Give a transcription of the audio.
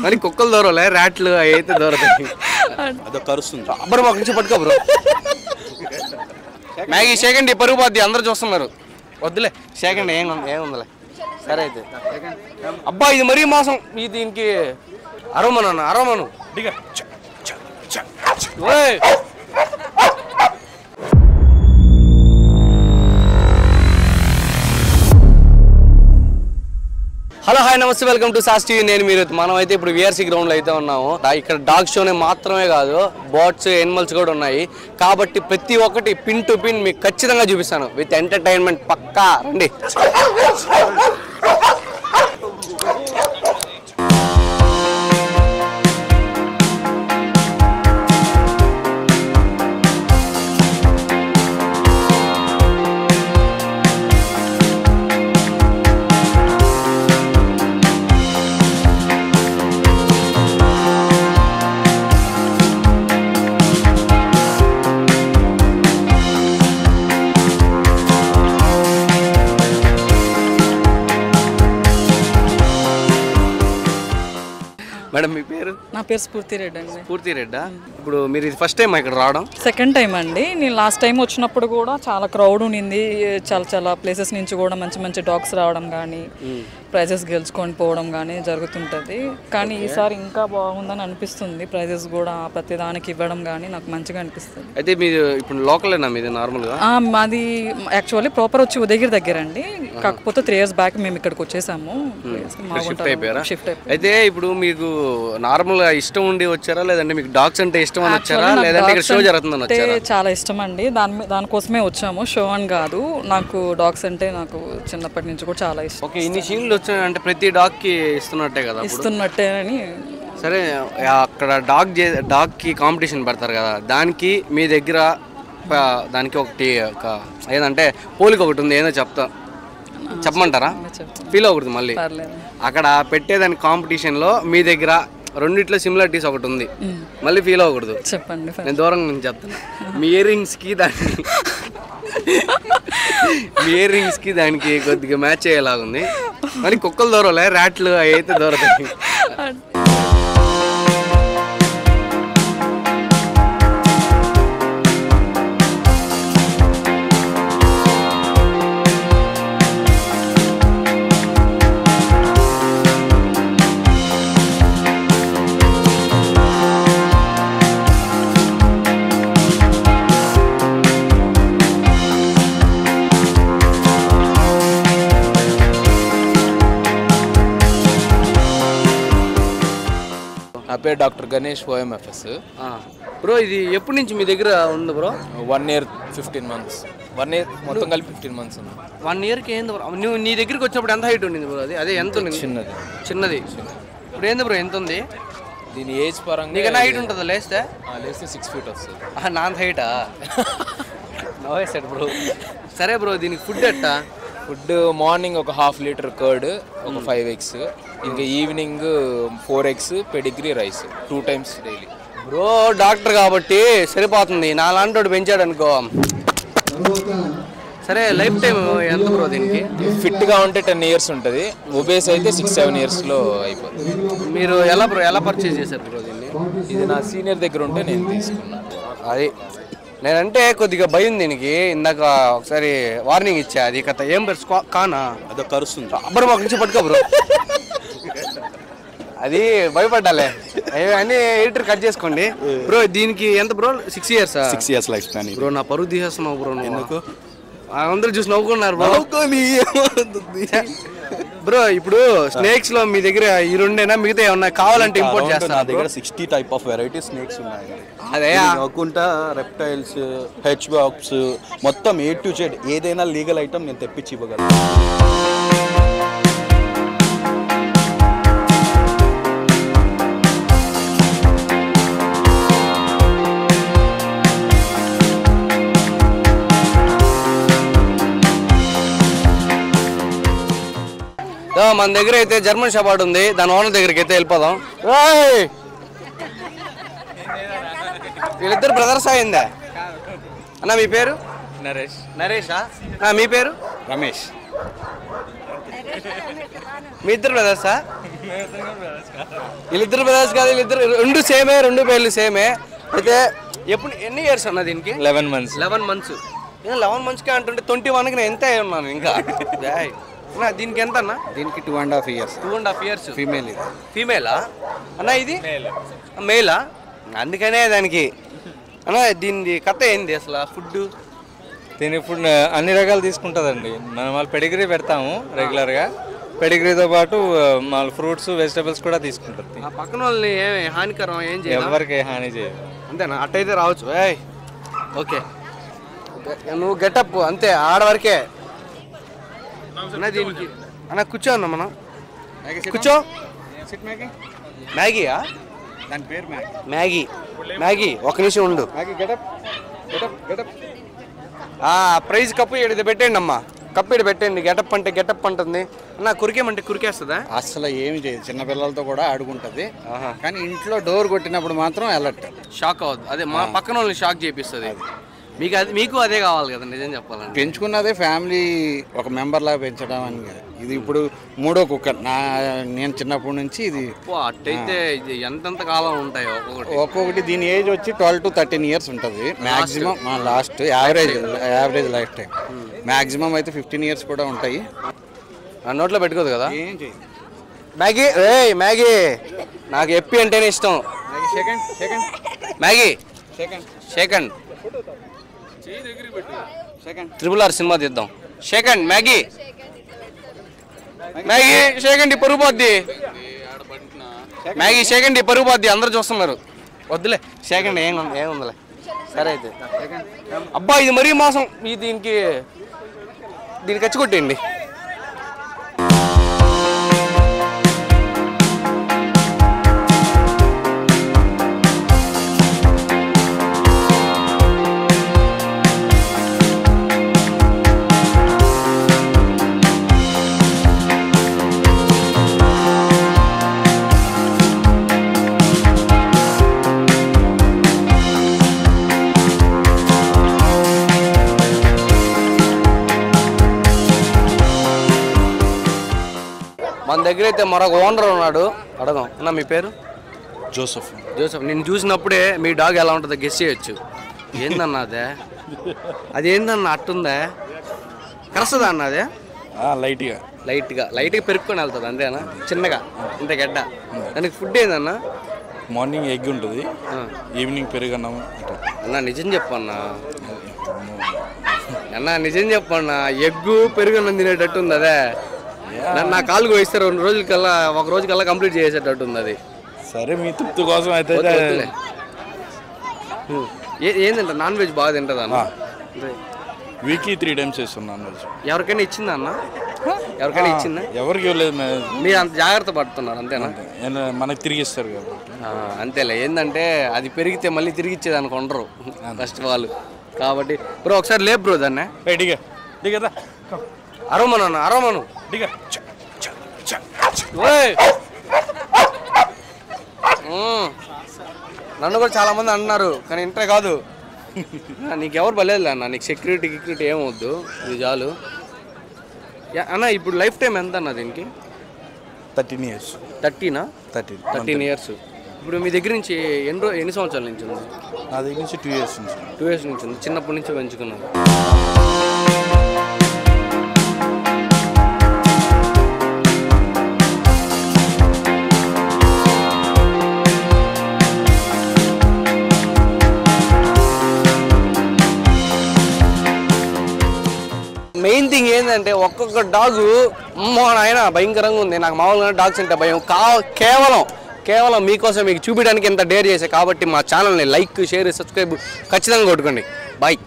మరి కుక్కలు దూరలే, ర్యాట్లు అయితే దూరతాయి. అదో కరుస్తుంది. అబ్బరు మాకు నుంచి పట్టుకో బ్రో. మ్యాగీ సెకండ్ పరుగు పోద్ది, అందరూ చూస్తున్నారు. వద్దులే సెకండ్ ఏముందిలే. సరే అయితే అబ్బా ఇది మరీ మోసం. ఈ దీనికి అరవమను హలో హాయ్ నమస్తే, వెల్కమ్ టు సాస్ టీవీ. నేను మీరు మనం అయితే ఇప్పుడు విఆర్సీ గ్రౌండ్లో అయితే ఉన్నాము. ఇక్కడ డాగ్ షోనే మాత్రమే కాదు, బర్డ్స్ యానిమల్స్ కూడా ఉన్నాయి. కాబట్టి ప్రతి ఒక్కటి పిన్ టు పిన్ మీకు ఖచ్చితంగా చూపిస్తాను, విత్ ఎంటర్టైన్మెంట్ పక్కా. రండి. మేడం మీ పేరు? నా పేరు స్ఫూర్తి రెడ్డి అండి. స్ఫూర్తి రెడ్డా? ఇప్పుడు మీరు ఇది ఫస్ట్ టైం ఇక్కడ రావడం? సెకండ్ టైం అండి. నేను లాస్ట్ టైం వచ్చినప్పుడు కూడా చాలా క్రౌడ్ ఉండింది. చాలా ప్లేసెస్ నుంచి కూడా మంచి మంచి డాగ్స్ రావడం కానీ ప్రైజెస్ గెలుచుకొని పోవడం కానీ జరుగుతుంటుంది. కానీ ఈసారి ఇంకా బాగుందని అనిపిస్తుంది. ప్రైజెస్ కూడా ప్రతిదానికి ఇవ్వడం కానీ నాకు మంచిగా అనిపిస్తుంది. అయితే మీరు ఇప్పుడు లోకలేనా మీది నార్మల్గా? మాది యాక్చువల్లీ ప్రాపర్ వచ్చి ఉదయగిరి దగ్గర అండి. కాకపోతే 3 years బ్యాక్ మేము ఇక్కడికి వచ్చేసాము. షిఫ్ట్ అయిపోయారా? షిఫ్ట్ అయిపోయి. అయితే ఇప్పుడు మీకు నార్మల్ గా ఇష్టం ఉండి వచ్చారా, లేదంటే మీకు డాగ్స్ అంటే ఇష్టం అని వచ్చారా, లేదంటే ఇక్కడ షో జరుగుతుందని వచ్చారా? చాలా ఇష్టం అండి. దానికోసమే వచ్చాము, షో అని కాదు. నాకు డాగ్స్ అంటే నాకు చిన్నప్పటి నుంచి కూడా చాలా ఇష్టం. ఓకే, ఇన్ని షీల్డ్లు వచ్చాయంటే ప్రతి డాగ్ కి ఇస్తున్నట్టే కదా? ఇస్తున్నట్టే అని. సరే, అక్కడ డాగ్ కి కాంపిటీషన్ పెడతారు కదా, దానికి మీ దగ్గర దానికి ఒకటి ఏదంటే పోలిక ఒకటి ఉంది, ఏదో చెప్పమంటారా? ఫీల్ అవ్వకూడదు మళ్ళీ. అక్కడ పెట్టేదాని కాంపిటీషన్లో మీ దగ్గర రెండిట్లో సిమిలారిటీస్ ఒకటి ఉంది, మళ్ళీ ఫీల్ అవ్వకూడదు. చెప్పండి. నేను దూరంగా నుంచి చెప్తాను. మీ ఇయర్ రింగ్స్ కి దానికి కొద్దిగా మ్యాచ్ అయ్యేలాగుంది. మరి కుక్కలు దూరలే, ర్యాట్లు అయితే దూరతాయి. నా పేరు డాక్టర్ గణేష్, OMFS. బ్రో ఇది ఎప్పటి నుంచి మీ దగ్గర ఉంది బ్రో? 1 year 15 months. 1 year మొత్తం కలిపి 15 months ఉంది. 1 yearకి ఏంది బ్రో? నువ్వు నీ దగ్గరికి వచ్చినప్పుడు ఎంత హైట్ ఉండింది బ్రో? అదే ఎంత ఉంది? చిన్నది. ఇప్పుడు ఏంది బ్రో, ఎంత ఉంది? దీని ఏజ్ పరంగా నీకన్నా హైట్ ఉంటుందా లేస్తే? 6 feet వస్తుంది. నా హైటా? నవ్వేసాడు బ్రో. సరే బ్రో, దీనికి ఫుడ్ ఎట్టా? ఫుడ్ మార్నింగ్ ఒక 1/2 liter కర్డ్, ఒక 5 eggs, ఇంకా evening 4 eggs, pedigree rice 2 times daily. Bro doctor కాబట్టి సరిపోతుంది, నా లాంటి పెంచాడు అనుకో. సరే, లైఫ్ టైం ఎంత బ్రో దీనికి? ఫిట్గా ఉంటే 10 years ఉంటుంది, ఒబేస్ అయితే 6-7 yearsలో అయిపోతుంది. మీరు ఎలా పర్చేజ్ చేశారు బ్రో దీన్ని? ఇది నా సీనియర్ దగ్గర ఉంటే నేను తీసుకున్నాను. అది నేనంటే కొద్దిగా భయం దీనికి. ఇందాక ఒకసారి వార్నింగ్ ఇచ్చా. అది కథ ఏం పేరు? కానా? అదో కరుస్తుంది. అబ్బరు మాకు నుంచి పట్టుకో బ్రో. అది భయపడ్డాలే. అన్ని ఎడిటర్ కట్ చేసుకోండి బ్రో. దీనికి ఎంత bro? 6 years? 6 years life span bro. నా పరుగు తీసేస్తున్నావు బ్రో. ఎందుకు? అందరూ చూసి నవ్వుకున్నారు బ్రో. బ్రో ఇప్పుడు స్నేక్స్ లో మీ దగ్గర ఈ రెండేనా, మిగతా ఏమన్నా కావాలంటే ఇంపోర్ట్ చేస్తాను? నా దగ్గర 60 type of variety snakes ఉన్నాయి. అదే కాకుండా రెప్టైల్స్, హెచ్ బాక్స్, మొత్తం A to Z ఏదైనా లీగల్ ఐటమ్ నేను తెప్పించి ఇవ్వగలను. మన దగ్గర అయితే జర్మన్ షెపర్డ్ ఉంది, దాని ఓనర్ దగ్గరికి అయితే వెళ్ళిపోదాం. వీళ్ళిద్దరు బ్రదర్స్ అయిందా అన్న? మీ పేరు? నరేషా? మీ పేరు? రమేష్. మీ ఇద్దరు బ్రదర్సా? వీళ్ళిద్దరు బ్రదర్స్ కాదు, వీళ్ళిద్దరు రెండు సేమే, రెండు పేర్లు సేమే. అయితే ఎప్పుడు ఎన్ని ఇయర్స్ అన్న దీనికి? 11 months. 11 months. 11 monthsకే అంటుంటే 21కి నేను ఎంత అయి ఉన్నాను ఇంకా. దీనికి ఎంత అన్న? దీనికి 2.5 years. 2.5 years. ఫీమేల్ ఇది. ఫీమేలా అన్న? ఇది మేలా? అందుకనే దానికి అన్న. దీని కథ ఏంది అసలు? ఫుడ్ దీని ఫుడ్ అన్ని రకాలు తీసుకుంటుందండి. మనం వాళ్ళు పెడిగ్రీ పెడతాము రెగ్యులర్గా. పెడిగ్రీతో పాటు మన ఫ్రూట్స్ వెజిటబుల్స్ కూడా తీసుకుంటుంది. ఆ పక్కన వాళ్ళని హానికరం ఏం చేయాలి? ఎవరికి హాని చేయదు. అంతేనా? అట్టయితే రావచ్చు. ఓకే, నువ్వు గెటప్ అంతే ఆడవరకే అన్న. దీనికి అన్న కూర్చో అన్న, మనం కూర్చో. మ్యాగీయా? దాని పేరు మ్యాగీ. మ్యాగీ ఒక నిమిషం ఉండు. ప్రైజ్ కప్పు ఇక్కడ పెట్టండి అమ్మా, కప్పు ఇక్కడ పెట్టండి. గెటప్ అంటే గెటప్ అంటుంది అన్న. కురికేమంటే కురికేస్తుందా? అసలు ఏమి చేయదు, చిన్న పిల్లలతో కూడా ఆడుకుంటుంది. కానీ ఇంట్లో డోర్ కొట్టినప్పుడు మాత్రం అలర్ట్, షాక్ అవ్వద్దు. అదే మా పక్కన వాళ్ళని షాక్ చేపిస్తుంది. మీకు అదే కావాలి కదా నిజం చెప్పాలంటే. పెంచుకున్నదే ఫ్యామిలీ ఒక మెంబర్ లాగా పెంచడం అని. ఇది ఇప్పుడు 3వ కుక్క నేను చిన్నప్పటి నుంచి. ఇది అట్టయితే ఎంతెంత కాలం ఉంటాయో ఒక్కొక్కటి. దీని ఏజ్ వచ్చి 12 to 13 years ఉంటుంది maximum. Last average life time. Maximum అయితే 15 years కూడా ఉంటాయి. నోట్లో పెట్టుకోదు కదా. ఏం చేయదు. మ్యాగీ మ్యాగీ నాకు ఎప్పి అంటేనే ఇష్టం. మ్యాగీ సెకండ్ RRR సినిమా తీద్దాం. సెకండ్ మ్యాగీ సెకండ్ పరుగు పోద్ది. మ్యాగీ సెకండ్ పరుగు పోద్ది, అందరూ చూస్తున్నారు. వద్దులే సెకండ్ ఏముందిలే. సరే అయితే అబ్బా ఇది మరీ మోసం. దీనికి ఖర్చు కొట్టేయండి. మన దగ్గర అయితే మరొక ఓనర్ ఉన్నాడు, అడగం. అన్న మీ పేరు? జోసెఫ్. నేను చూసినప్పుడే మీ డాగ్ ఎలా ఉంటుందో గెస్ చేయొచ్చు. ఏందన్నా అదే? అదేందన్నా అట్టుందా? కరస్తుందా అన్న అదే? లైట్గా పెరుక్కొని వెళ్తుంది అంతేనా? చిన్నగా ఇంత గడ్డ. దానికి ఫుడ్ ఏందన్నా? మార్నింగ్ ఎగ్ ఉంటుంది, ఈవినింగ్ పెరుగన్నం. అన్న నిజం చెప్పన్నా, నిజం చెప్పన్నా. ఎగ్గు పెరుగన్నం తినేటట్టు ఉంది అదే. నా కాలు కోయిస్తారు 1 రోజుకల్లా కంప్లీట్ చేసేటట్టు ఉంది అది. సరే మీ తృప్తి కోసం అయితే. ఏంటంటే నాన్ వెజ్ బాగా తింటుందా అన్న? వీక్లీ 3 times చేస్తున్నాను నాన్ వెజ్. ఎవరికైనా ఇచ్చిందా అన్న? ఎవరికైనా ఇచ్చిందా? ఎవరికి ఇవ్వలేదు. మీరు అంత జాగ్రత్త పడుతున్నారు అంతేనా? మనకి తిరిగి ఇస్తారు కదా. అంతేలే. ఏంటంటే అది పెరిగితే మళ్ళీ తిరిగి ఇచ్చేదానికి ఉండరు ఫస్ట్ వాళ్ళు. కాబట్టి బ్రో ఒకసారి లేపు బ్రో దాన్ని. అరవమను. నన్ను కూడా చాలా మంది అన్నారు, కానీ ఇంటర్ కాదు. నీకెవరు బలేదు అన్న, నీకు సెక్యూరిటీ ఏమవద్దు, ఇది చాలు అన్న. ఇప్పుడు లైఫ్ టైం ఎంత అన్న దీనికి? 13 years. 13 years. ఇప్పుడు మీ దగ్గర నుంచి ఎన్ని సంవత్సరాల నుంచి ఉంది? నా దగ్గర నుంచి 2 years నుంచి. 2 years నుంచి ఉంది. చిన్నప్పటి నుంచి పెంచుకున్నాను. మెయిన్ థింగ్ ఏంటంటే ఒక్కొక్క డాగు ఆయన భయంకరంగా ఉంది. నాకు మామూలుగా డాగ్స్ అంటే భయం. కేవలం మీకోసం మీకు చూపించడానికి ఎంత డేర్ చేసే. కాబట్టి మా ఛానల్ని లైక్, షేర్, సబ్స్క్రైబ్ ఖచ్చితంగా కొట్టుకోండి. బాయ్.